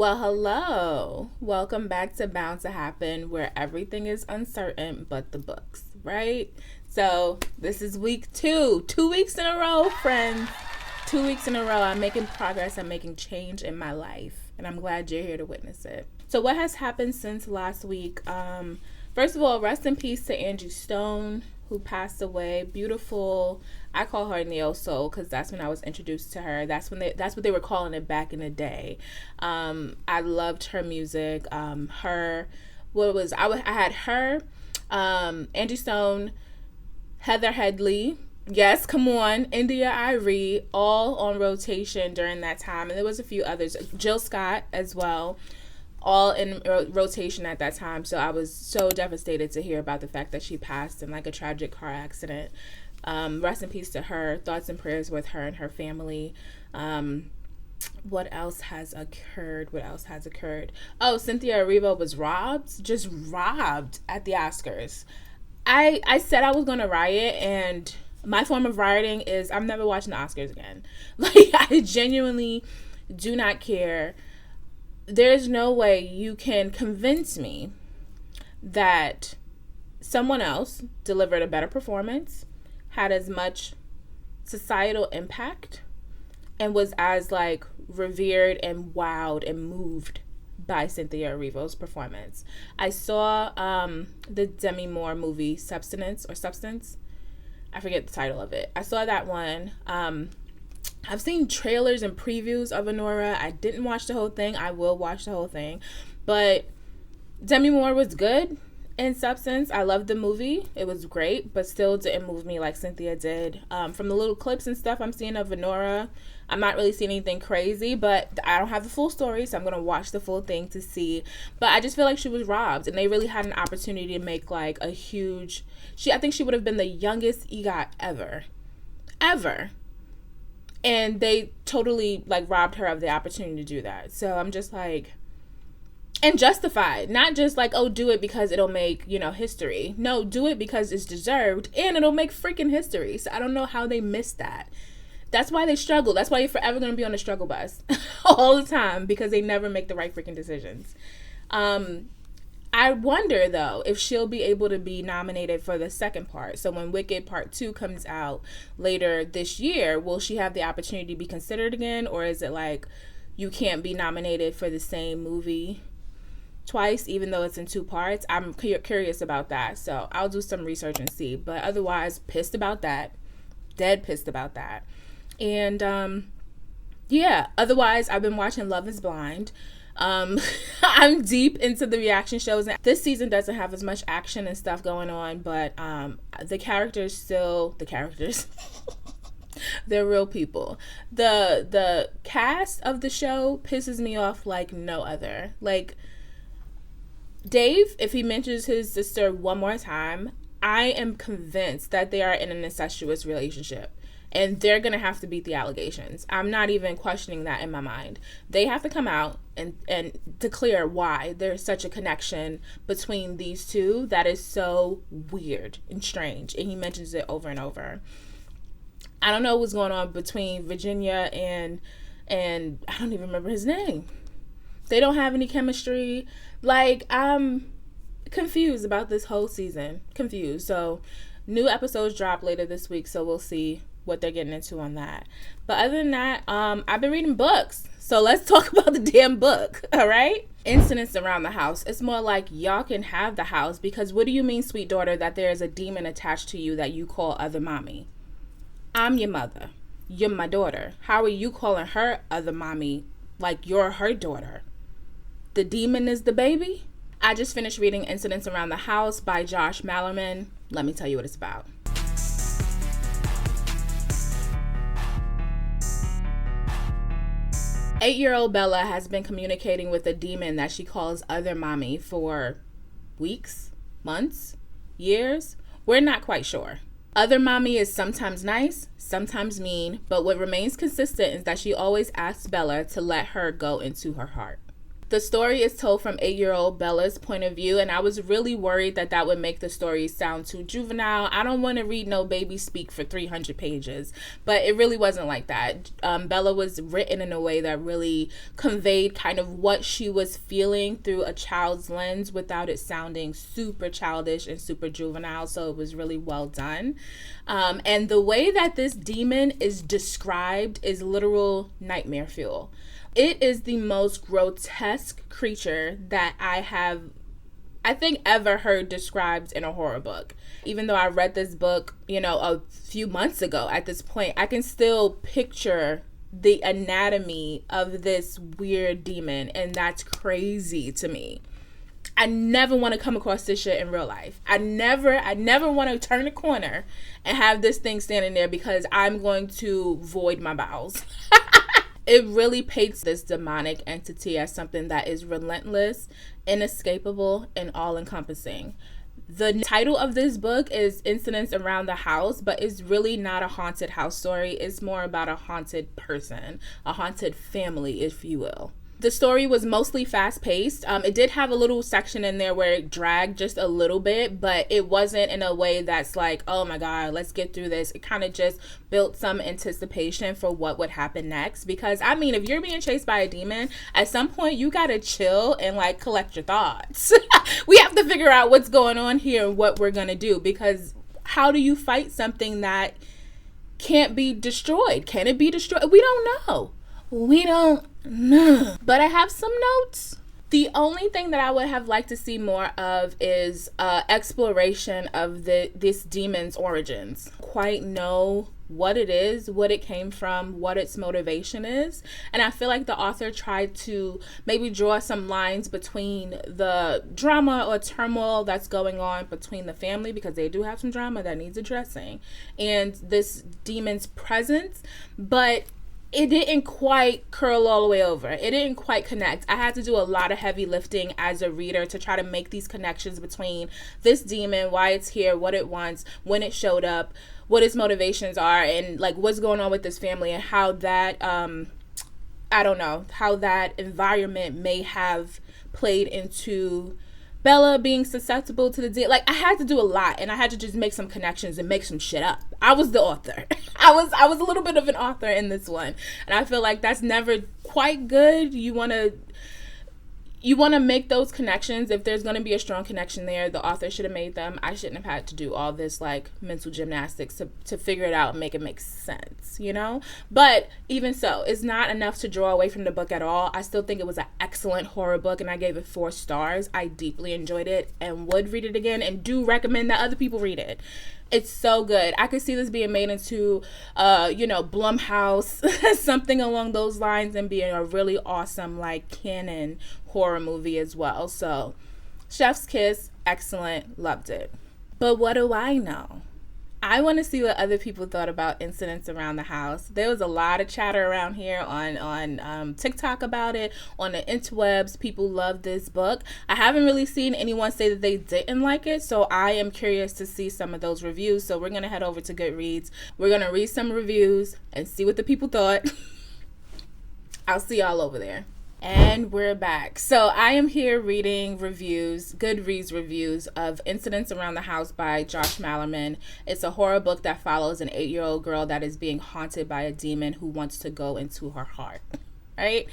Well, hello. Welcome back to Bound to Happen, where everything is uncertain but the books, right? So, this is week 2. 2 weeks in a row, friends. 2 weeks in a row. I'm making progress. I'm making change in my life. And I'm glad you're here to witness it. So, what has happened since last week? First of all, rest in peace to Angie Stone, who passed away. Beautiful. I call her Neo Soul because that's when I was introduced to her. That's what they were calling it back in the day. I loved her music. I had her, Angie Stone, Heather Headley. Yes, come on, India Irie, all on rotation during that time, and there was a few others. Jill Scott as well, all in rotation at that time. So I was so devastated to hear about the fact that she passed in like a tragic car accident. Rest in peace to her. Thoughts and prayers with her and her family. What else has occurred? Oh, Cynthia Erivo was just robbed at the Oscars. I said I was going to riot, and my form of rioting is I'm never watching the Oscars again. Like, I genuinely do not care. There's no way you can convince me that someone else delivered a better performance, had as much societal impact, and was as like revered and wowed and moved by Cynthia Erivo's performance. I saw the Demi Moore movie Substance. I forget the title of it. I saw that one. I've seen trailers and previews of Anora. I didn't watch the whole thing. I will watch the whole thing. But Demi Moore was good in Substance. I loved the movie. It was great, but still didn't move me like Cynthia did. From the little clips and stuff I'm seeing of Anora, I'm not really seeing anything crazy, but I don't have the full story, so I'm going to watch the full thing to see. But I just feel like she was robbed, and they really had an opportunity to make like a huge... I think she would have been the youngest EGOT ever. And they totally like robbed her of the opportunity to do that. So I'm just like, and justified, not just like, oh, do it because it'll make, history. No, do it because it's deserved and it'll make freaking history. So I don't know how they missed that. That's why they struggle. That's why you're forever going to be on the struggle bus all the time, because they never make the right freaking decisions. I wonder, though, if she'll be able to be nominated for the second part. So when Wicked Part 2 comes out later this year, will she have the opportunity to be considered again? Or is it like you can't be nominated for the same movie twice, even though it's in 2 parts? I'm curious about that. So I'll do some research and see. But otherwise, pissed about that. Dead pissed about that. And, yeah, otherwise, I've been watching Love is Blind. I'm deep into the reaction shows, and this season doesn't have as much action and stuff going on, but the characters they're real people. The cast of the show pisses me off like no other. Like, Dave, if he mentions his sister one more time, I am convinced that they are in an incestuous relationship. And they're going to have to beat the allegations. I'm not even questioning that in my mind. They have to come out and declare why there's such a connection between these two that is so weird and strange. And he mentions it over and over. I don't know what's going on between Virginia and I don't even remember his name. They don't have any chemistry. Like, I'm confused about this whole season. Confused. So, new episodes drop later this week, so we'll see what they're getting into on that. But other than that, I've been reading books. So let's talk about the damn book, all right? Incidents around the house. It's more like y'all can have the house, because what do you mean, sweet daughter, that there is a demon attached to you that you call other mommy? I'm your mother. You're my daughter. How are you calling her other mommy like you're her daughter? The demon is the baby? I just finished reading Incidents Around the House by Josh Malerman. Let me tell you what it's about. 8-year-old Bella has been communicating with a demon that she calls Other Mommy for weeks, months, years. We're not quite sure. Other Mommy is sometimes nice, sometimes mean, but what remains consistent is that she always asks Bella to let her go into her heart. The story is told from 8-year-old Bella's point of view, and I was really worried that that would make the story sound too juvenile. I don't want to read no baby speak for 300 pages, but it really wasn't like that. Bella was written in a way that really conveyed kind of what she was feeling through a child's lens without it sounding super childish and super juvenile, so it was really well done. And the way that this demon is described is literal nightmare fuel. It is the most grotesque creature that I think, ever heard described in a horror book. Even though I read this book, a few months ago at this point, I can still picture the anatomy of this weird demon, and that's crazy to me. I never want to come across this shit in real life. I never want to turn a corner and have this thing standing there because I'm going to void my bowels. It really paints this demonic entity as something that is relentless, inescapable, and all-encompassing. The title of this book is Incidents Around the House, but it's really not a haunted house story. It's more about a haunted person, a haunted family, if you will. The story was mostly fast-paced. It did have a little section in there where it dragged just a little bit, but it wasn't in a way that's like, oh my God, let's get through this. It kind of just built some anticipation for what would happen next. Because, if you're being chased by a demon, at some point you gotta chill and collect your thoughts. We have to figure out what's going on here and what we're gonna do. Because how do you fight something that can't be destroyed? Can it be destroyed? We don't know. But I have some notes. The only thing that I would have liked to see more of is exploration of this demon's origins. Quite know what it is, what it came from, what its motivation is. And I feel like the author tried to maybe draw some lines between the drama or turmoil that's going on between the family, because they do have some drama that needs addressing, and this demon's presence. But it didn't quite curl all the way over. It didn't quite connect. I had to do a lot of heavy lifting as a reader to try to make these connections between this demon, why it's here, what it wants, when it showed up, what its motivations are, and what's going on with this family, and how that, how that environment may have played into Bella being susceptible to the demon. I had to do a lot, and I had to just make some connections and make some shit up. I was the author. I was a little bit of an author in this one, and I feel like that's never quite good. You want to make those connections. If there's going to be a strong connection there, the author should have made them. I shouldn't have had to do all this mental gymnastics to figure it out and make it make sense, But even so, it's not enough to draw away from the book at all. I still think it was an excellent horror book, and I gave it 4 stars. I deeply enjoyed it and would read it again, and do recommend that other people read it. It's so good. I could see this being made into, Blumhouse, something along those lines, and being a really awesome, canon horror movie as well. So, chef's kiss, excellent, loved it. But what do I know? I want to see what other people thought about Incidents Around the House. There was a lot of chatter around here on TikTok about it, on the interwebs. People love this book. I haven't really seen anyone say that they didn't like it, so I am curious to see some of those reviews. So we're going to head over to Goodreads. We're going to read some reviews and see what the people thought. I'll see y'all over there. And we're back. So I am here reading Goodreads reviews of Incidents Around the House by Josh Malerman. It's a horror book that follows an 8-year-old girl that is being haunted by a demon who wants to go into her heart. Right?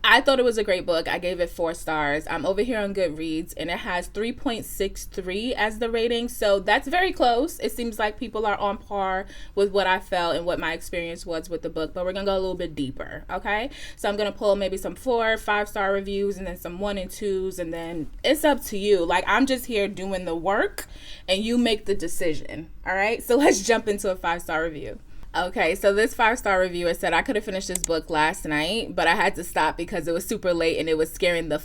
I thought it was a great book. I gave it 4 stars. I'm over here on Goodreads, and it has 3.63 as the rating, so that's very close. It seems like people are on par with what I felt and what my experience was with the book, but we're going to go a little bit deeper, okay? So I'm going to pull maybe some 4 or 5-star reviews, and then some 1 and 2s, and then it's up to you. I'm just here doing the work, and you make the decision, all right? So let's jump into a 5-star review. Okay, so this 5-star reviewer said, I could have finished this book last night, but I had to stop because it was super late and it was scaring the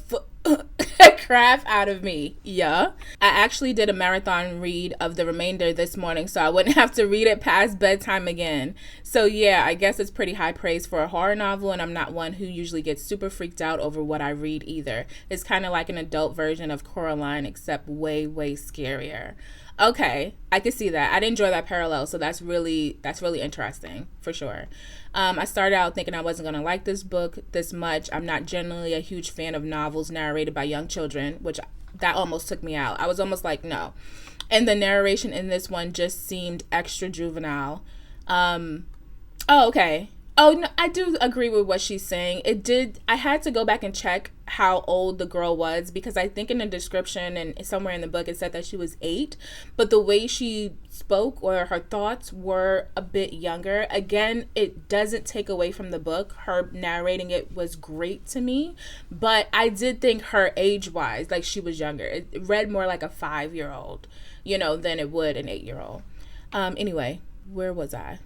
crap out of me. Yeah. I actually did a marathon read of the remainder this morning, so I wouldn't have to read it past bedtime again. So yeah, I guess it's pretty high praise for a horror novel, and I'm not one who usually gets super freaked out over what I read either. It's kind of like an adult version of Coraline, except way, way scarier. Okay, I can see that. I didn't draw that parallel, so that's really interesting for sure. I started out thinking I wasn't gonna like this book this much. I'm not generally a huge fan of novels narrated by young children, which that almost took me out. I was almost like, no. And the narration in this one just seemed extra juvenile. Oh, okay. Oh, no, I do agree with what she's saying. It did. I had to go back and check how old the girl was because I think in the description and somewhere in the book it said that she was 8, but the way she spoke or her thoughts were a bit younger. Again, it doesn't take away from the book. Her narrating it was great to me, but I did think her age-wise, like she was younger. It read more like a 5-year-old, than it would an 8-year-old. Anyway, where was I?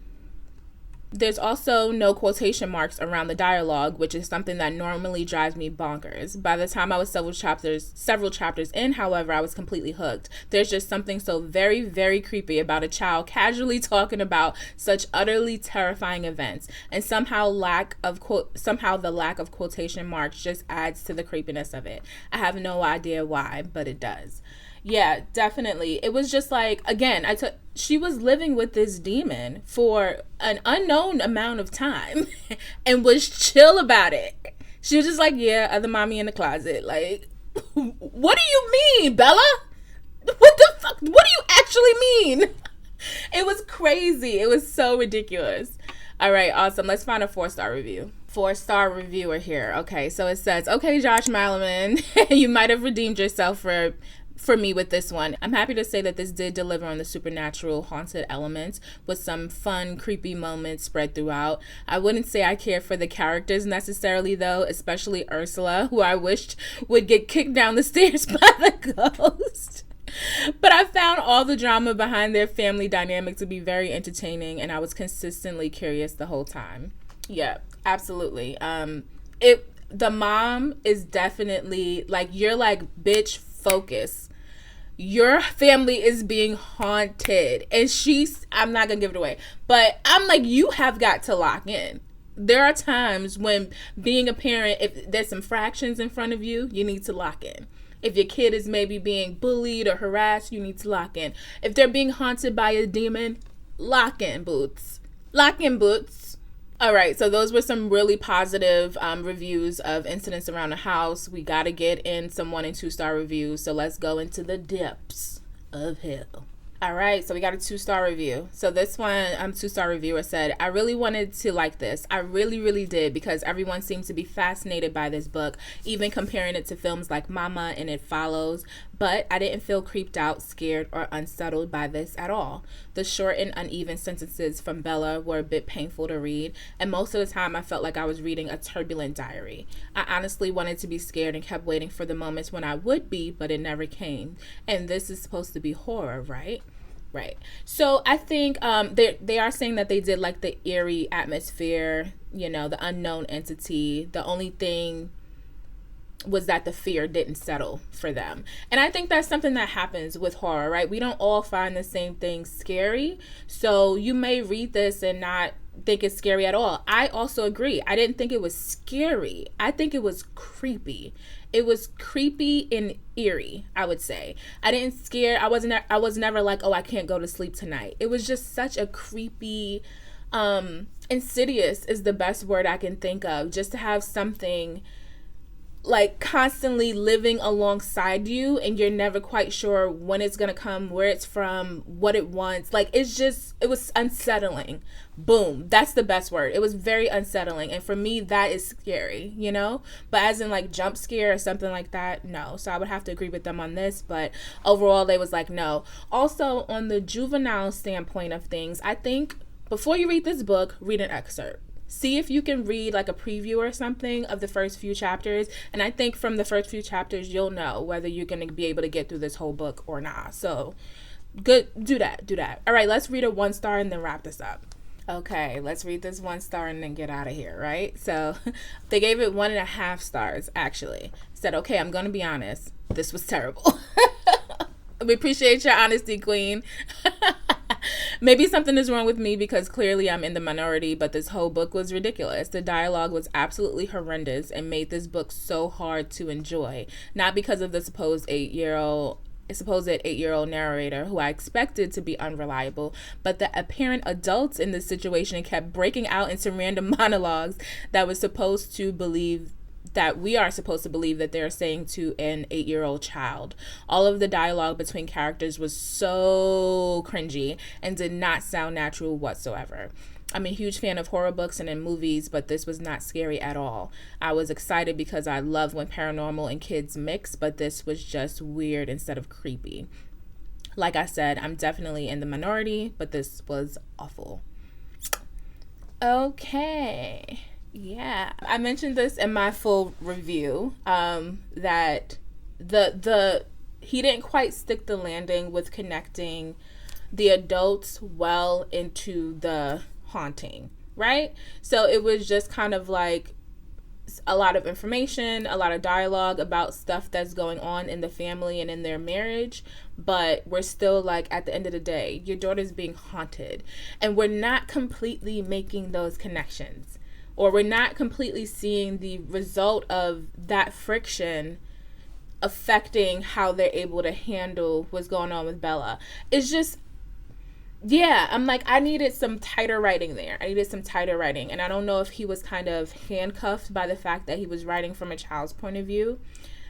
There's also no quotation marks around the dialogue, which is something that normally drives me bonkers. By the time I was several chapters in, however, I was completely hooked. There's just something so very, very creepy about a child casually talking about such utterly terrifying events, and somehow the lack of quotation marks just adds to the creepiness of it. I have no idea why, but it does. Yeah, definitely. It was just like, again, she was living with this demon for an unknown amount of time and was chill about it. She was just like, yeah, other mommy in the closet. Like, what do you mean, Bella? What the fuck? What do you actually mean? It was crazy. It was so ridiculous. All right, awesome. Let's find a 4-star review. 4-star reviewer here. Okay, so it says, okay, Josh Malerman, you might have redeemed yourself for me with this one. I'm happy to say that this did deliver on the supernatural haunted elements with some fun, creepy moments spread throughout. I wouldn't say I care for the characters necessarily though, especially Ursula, who I wished would get kicked down the stairs by the ghost. But I found all the drama behind their family dynamic to be very entertaining, and I was consistently curious the whole time. Yeah, absolutely. The mom is definitely like, you're like, bitch, focus. Your family is being haunted. And I'm not gonna give it away, but I'm like, you have got to lock in. There are times when being a parent, if there's some fractions in front of you, you need to lock in. If your kid is maybe being bullied or harassed, you need to lock in. If they're being haunted by a demon, lock in, boots. Lock in, boots. All right, so those were some really positive reviews of incidents around the house. We got to get in some 1 and 2-star reviews, so let's go into the depths of hell. All right, so we got a 2-star review. So this one, 2-star reviewer said, I really wanted to like this. I really, really did, because everyone seemed to be fascinated by this book, even comparing it to films like Mama and It Follows. But I didn't feel creeped out, scared, or unsettled by this at all. The short and uneven sentences from Bella were a bit painful to read, and most of the time I felt like I was reading a turbulent diary. I honestly wanted to be scared and kept waiting for the moments when I would be, but it never came. And this is supposed to be horror, right? Right. So I think they are saying that they did like the eerie atmosphere, the unknown entity. The only thing was that the fear didn't settle for them. And I think that's something that happens with horror, right? We don't all find the same thing scary. So you may read this and not think it's scary at all. I also agree. I didn't think it was scary. I think it was creepy. It was creepy and eerie, I would say. I didn't scare. I was never like, oh, I can't go to sleep tonight. It was just such a creepy, insidious is the best word I can think of. Just to have something like constantly living alongside you, and you're never quite sure when it's gonna come, where it's from, what it wants. Like, it was unsettling. Boom, that's the best word. It was very unsettling, and for me that is scary, but as in like jump scare or something like that, no. So I would have to agree with them on this, but overall they was like, no. Also, on the juvenile standpoint of things, I think before you read this book, read an excerpt. See if you can read like a preview or something of the first few chapters. And I think from the first few chapters, you'll know whether you're going to be able to get through this whole book or not. So good. Do that. All right, let's read a 1-star and then wrap this up. Okay, let's read this 1-star and then get out of here, right? So they gave it 1.5 stars, actually. Said, okay, I'm going to be honest. This was terrible. We appreciate your honesty, queen. Maybe something is wrong with me because clearly I'm in the minority, but this whole book was ridiculous. The dialogue was absolutely horrendous and made this book so hard to enjoy. Not because of the supposed 8-year-old supposed 8-year-old narrator who I expected to be unreliable, but the apparent adults in this situation kept breaking out into random monologues that we are supposed to believe that they're saying to an 8-year-old child. All of the dialogue between characters was so cringy and did not sound natural whatsoever. I'm a huge fan of horror books and in movies, but this was not scary at all. I was excited because I love when paranormal and kids mix, but this was just weird instead of creepy. Like I said, I'm definitely in the minority, but this was awful. Okay. Yeah. I mentioned this in my full review, that he didn't quite stick the landing with connecting the adults well into the haunting, right? So it was just kind of like a lot of information, a lot of dialogue about stuff that's going on in the family and in their marriage, but we're still like, at the end of the day, your daughter's being haunted, and we're not completely making those connections, or we're not completely seeing the result of that friction affecting how they're able to handle what's going on with Bella. It's just, yeah, I'm like, I needed some tighter writing there. And I don't know if he was kind of handcuffed by the fact that he was writing from a child's point of view,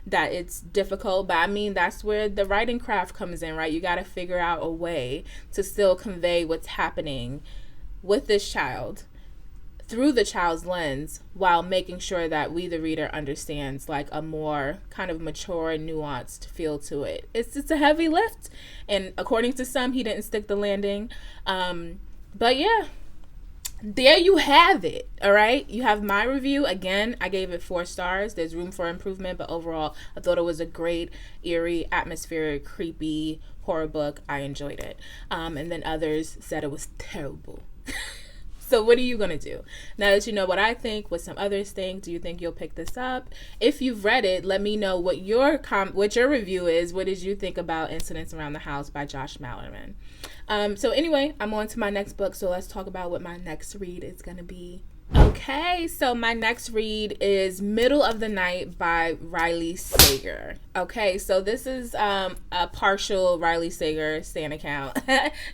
that it's difficult. But I mean, that's where the writing craft comes in, right? You got to figure out a way to still convey what's happening with this child through the child's lens, while making sure that we, the reader, understands like a more kind of mature, nuanced feel to it. It's a heavy lift, and according to some, he didn't stick the landing. But yeah, there you have it. All right, you have my review. Again, I gave it 4 stars. There's room for improvement, but overall, I thought it was a great, eerie, atmospheric, creepy horror book. I enjoyed it. And then others said it was terrible. So what are you going to do? Now that you know what I think, what some others think, do you think you'll pick this up? If you've read it, let me know what your review is. What did you think about Incidents Around the House by Josh Malerman? So anyway, I'm on to my next book. So let's talk about what my next read is going to be. Okay, so my next read is Middle of the Night by Riley Sager. Okay, so this is a partial Riley Sager stan account.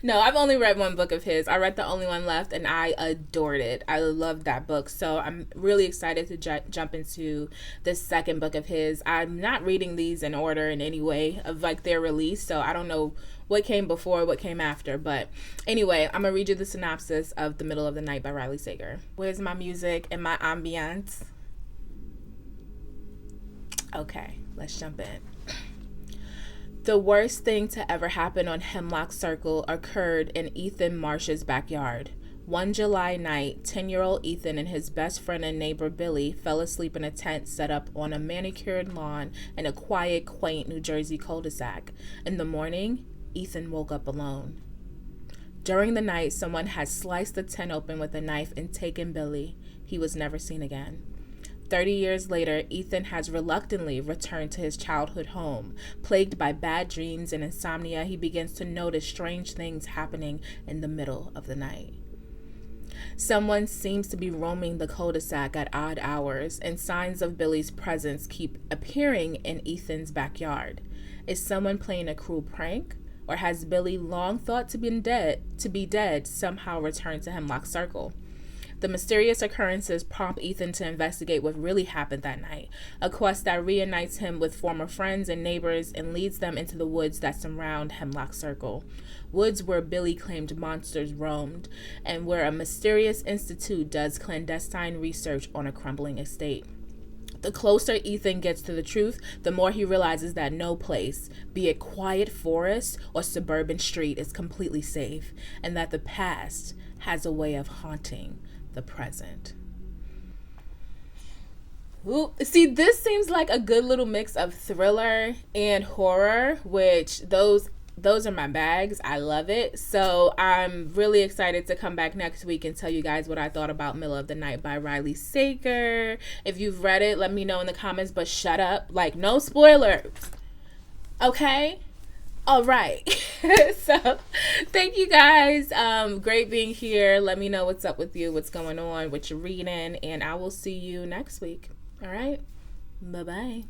No, I've only read 1 book of his. I read The Only One Left, and I adored it. I loved that book. So I'm really excited to jump into the second book of his. I'm not reading these in order in any way of like their release, so I don't know what came before, what came after. But anyway, I'm going to read you the synopsis of The Middle of the Night by Riley Sager. Where's my music and my ambiance? Okay, let's jump in. The worst thing to ever happen on Hemlock Circle occurred in Ethan Marsh's backyard. One July night, 10-year-old Ethan and his best friend and neighbor Billy fell asleep in a tent set up on a manicured lawn in a quiet, quaint New Jersey cul-de-sac. In the morning, Ethan woke up alone. During the night, someone had sliced the tent open with a knife and taken Billy. He was never seen again. 30 years later, Ethan has reluctantly returned to his childhood home. Plagued by bad dreams and insomnia, he begins to notice strange things happening in the middle of the night. Someone seems to be roaming the cul-de-sac at odd hours, and signs of Billy's presence keep appearing in Ethan's backyard. Is someone playing a cruel prank? Or has Billy, long thought to be dead, somehow returned to Hemlock Circle? The mysterious occurrences prompt Ethan to investigate what really happened that night, a quest that reunites him with former friends and neighbors and leads them into the woods that surround Hemlock Circle, woods where Billy claimed monsters roamed, and where a mysterious institute does clandestine research on a crumbling estate. The closer Ethan gets to the truth, the more he realizes that no place, be it quiet forest or suburban street, is completely safe, and that the past has a way of haunting the present. Ooh, see, this seems like a good little mix of thriller and horror, which those are my bags. I love it. So I'm really excited to come back next week and tell you guys what I thought about Middle of the Night by Riley Sager. If you've read it, let me know in the comments, but shut up. Like, no spoilers. Okay? All right. So thank you guys. Great being here. Let me know what's up with you, what's going on, what you're reading, and I will see you next week. All right? Bye-bye.